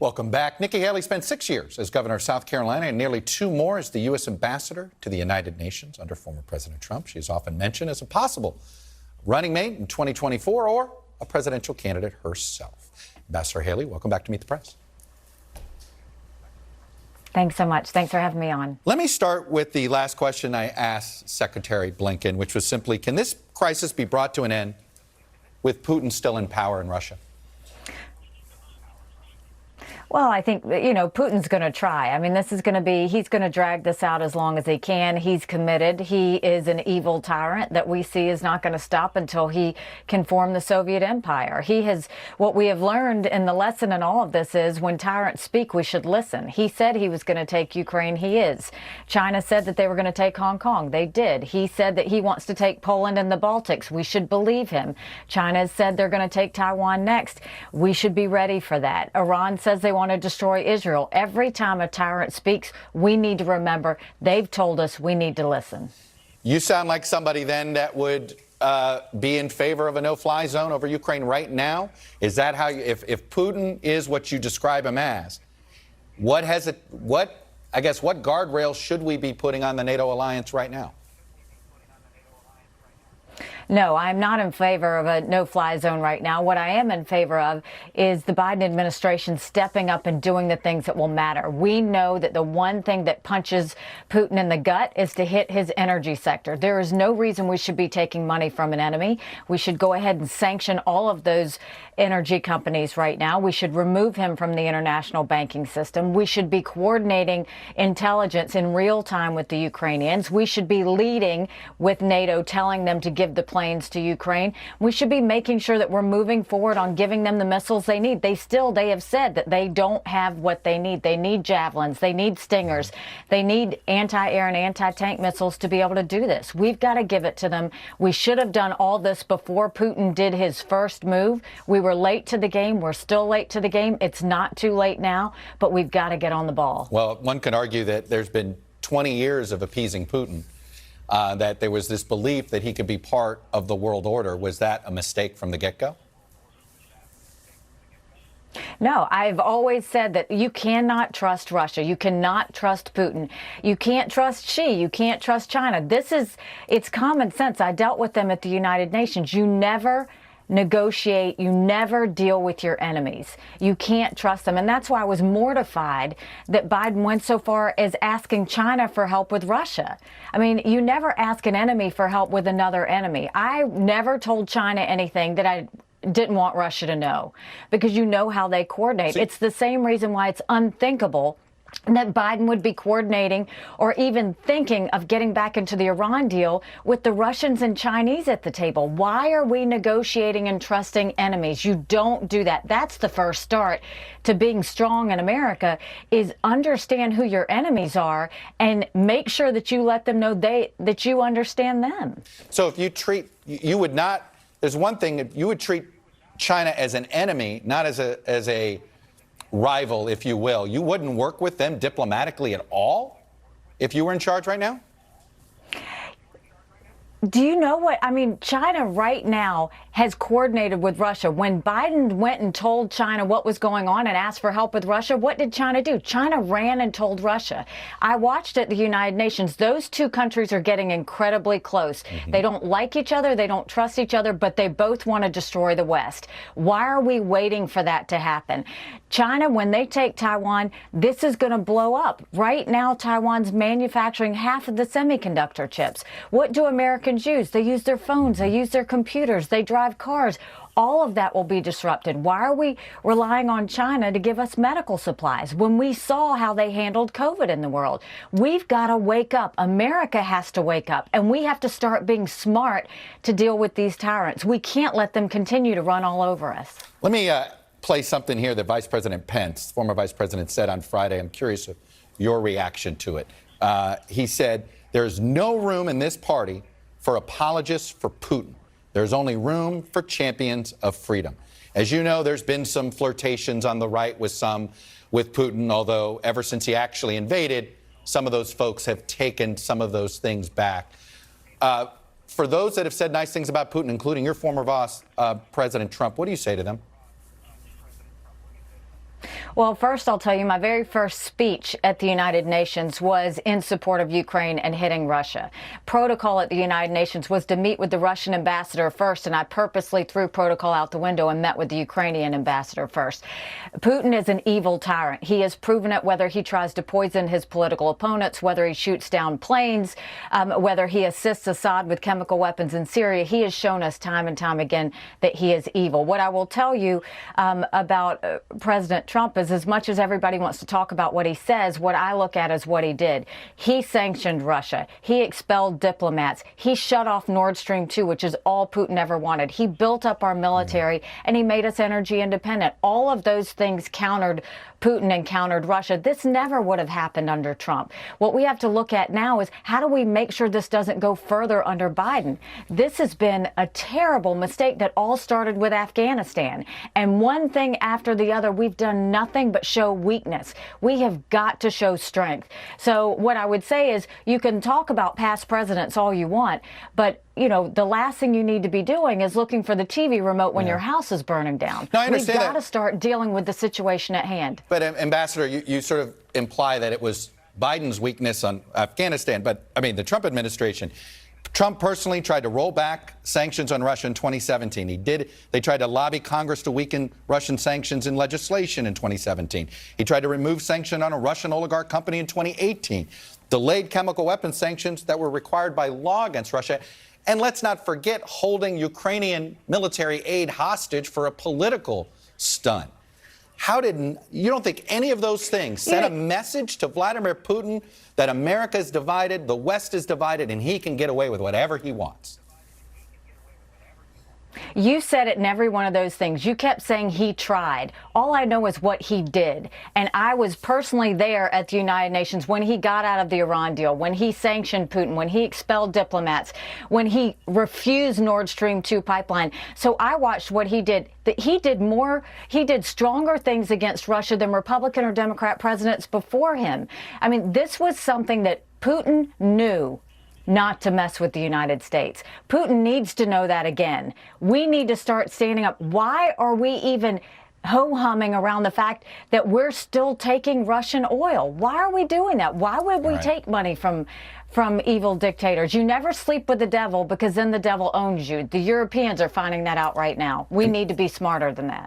Welcome back. Nikki Haley spent 6 years as governor of South Carolina and nearly 2 more as the U.S. ambassador to the United Nations under former President Trump. She is often mentioned as a possible running mate in 2024 or a presidential candidate herself. Ambassador Haley, welcome back to Meet the Press. Thanks so much. Thanks for having me on. Let me start with the last question I asked Secretary Blinken, which was simply, can this crisis be brought to an end with Putin still in power in Russia? Well, I think, Putin's going to try. I mean, he's going to drag this out as long as he can. He's committed. He is an evil tyrant that we see is not going to stop until he can form the Soviet Empire. What we have learned in the lesson in all of this is when tyrants speak, we should listen. He said he was going to take Ukraine. He is. China said that they were going to take Hong Kong. They did. He said that he wants to take Poland and the Baltics. We should believe him. China has said they're going to take Taiwan next. We should be ready for that. Iran says they want to destroy Israel. Every time a tyrant speaks, we need to remember they've told us we need to listen. You sound like somebody then that would be in favor of a no-fly zone over Ukraine right now. Is that how you, if Putin is what you describe him as, what guardrails should we be putting on the NATO alliance right now? No, I'm not in favor of a no-fly zone right now. What I am in favor of is the Biden administration stepping up and doing the things that will matter. We know that the one thing that punches Putin in the gut is to hit his energy sector. There is no reason we should be taking money from an enemy. We should go ahead and sanction all of those energy companies right now. We should remove him from the international banking system. We should be coordinating intelligence in real time with the Ukrainians. We should be leading with NATO, telling them to give the planes to Ukraine. We should be making sure that we're moving forward on giving them the missiles they need. They have said that they don't have what they need. They need javelins. They need Stingers. They need anti-air and anti-tank missiles to be able to do this. We've got to give it to them. We should have done all this before Putin did his first move. We were late to the game. We're still late to the game. It's not too late now, but we've got to get on the ball. Well, one could argue that there's been 20 years of appeasing Putin. That there was this belief that he could be part of the world order. Was that a mistake from the get-go? No, I've always said that you cannot trust Russia. You cannot trust Putin. You can't trust Xi. You can't trust China. It's common sense. I dealt with them at the United Nations. You never negotiate. You never deal with your enemies. You can't trust them. And that's why I was mortified that Biden went so far as asking China for help with Russia. I mean, you never ask an enemy for help with another enemy. I never told China anything that I didn't want Russia to know, because you know how they coordinate. It's the same reason why it's unthinkable that Biden would be coordinating or even thinking of getting back into the Iran deal with the Russians and Chinese at the table. Why are we negotiating and trusting enemies? You don't do that. That's the first start to being strong in America, is understand who your enemies are and make sure that you let them know that you understand them. So if you would not, there's one thing, if you would treat China as an enemy, not as a rival, if you will, you wouldn't work with them diplomatically at all if you were in charge right now? Do you know what? I mean, China right now has coordinated with Russia. When Biden went and told China what was going on and asked for help with Russia, what did China do? China ran and told Russia. I watched at the United Nations. Those two countries are getting incredibly close. They don't like each other. They don't trust each other, but they both want to destroy the West. Why are we waiting for that to happen? China, when they take Taiwan, this is going to blow up. Right now, Taiwan's manufacturing half of the semiconductor chips. What do Americans use? They use their phones. They use their computers. They drive cars. All of that will be disrupted. Why are we relying on China to give us medical supplies when we saw how they handled COVID in the world? We've got to wake up. America has to wake up, and we have to start being smart to deal with these tyrants. We can't let them continue to run all over us. Let me play something here that Vice President Pence, former Vice President, said on Friday. I'm curious of your reaction to it. He said, "There's no room in this party for apologists for Putin. There's only room for champions of freedom." As you know, there's been some flirtations on the right with Putin, although ever since he actually invaded, some of those folks have taken some of those things back. For those that have said nice things about Putin, including your former boss, President Trump, what do you say to them? Well, first, I'll tell you, my very first speech at the United Nations was in support of Ukraine and hitting Russia. Protocol at the United Nations was to meet with the Russian ambassador first, and I purposely threw protocol out the window and met with the Ukrainian ambassador first. Putin is an evil tyrant. He has proven it, whether he tries to poison his political opponents, whether he shoots down planes, whether he assists Assad with chemical weapons in Syria. He has shown us time and time again that he is evil. What I will tell you about President Trump is, as much as everybody wants to talk about what he says, what I look at is what he did. He sanctioned Russia. He expelled diplomats. He shut off Nord Stream 2, which is all Putin ever wanted. He built up our military, and he made us energy independent. All of those things countered Putin and countered Russia. This never would have happened under Trump. What we have to look at now is, how do we make sure this doesn't go further under Biden? This has been a terrible mistake that all started with Afghanistan. And one thing after the other, we've done nothing but show weakness. We have got to show strength. So what I would say is, you can talk about past presidents all you want, but the last thing you need to be doing is looking for the TV remote when your house is burning down. No, I understand. We've got to start dealing with the situation at hand. But Ambassador, you sort of imply that it was Biden's weakness on Afghanistan. But I mean, the Trump administration, Trump personally tried to roll back sanctions on Russia in 2017. They tried to lobby Congress to weaken Russian sanctions in legislation in 2017. He tried to remove sanction on a Russian oligarch company in 2018. Delayed chemical weapons sanctions that were required by law against Russia. And let's not forget holding Ukrainian military aid hostage for a political stunt. You don't think any of those things sent a message to Vladimir Putin that America is divided, the West is divided, and he can get away with whatever he wants? You said it in every one of those things. You kept saying he tried. All I know is what he did. And I was personally there at the United Nations when he got out of the Iran deal, when he sanctioned Putin, when he expelled diplomats, when he refused Nord Stream 2 pipeline. So I watched what he did. He did stronger things against Russia than Republican or Democrat presidents before him. I mean, this was something that Putin knew not to mess with the United States. Putin needs to know that again. We need to start standing up. Why are we even ho-humming around the fact that we're still taking Russian oil? Why are we doing that? Why would we take money from evil dictators? You never sleep with the devil, because then the devil owns you. The Europeans are finding that out right now. We need to be smarter than that.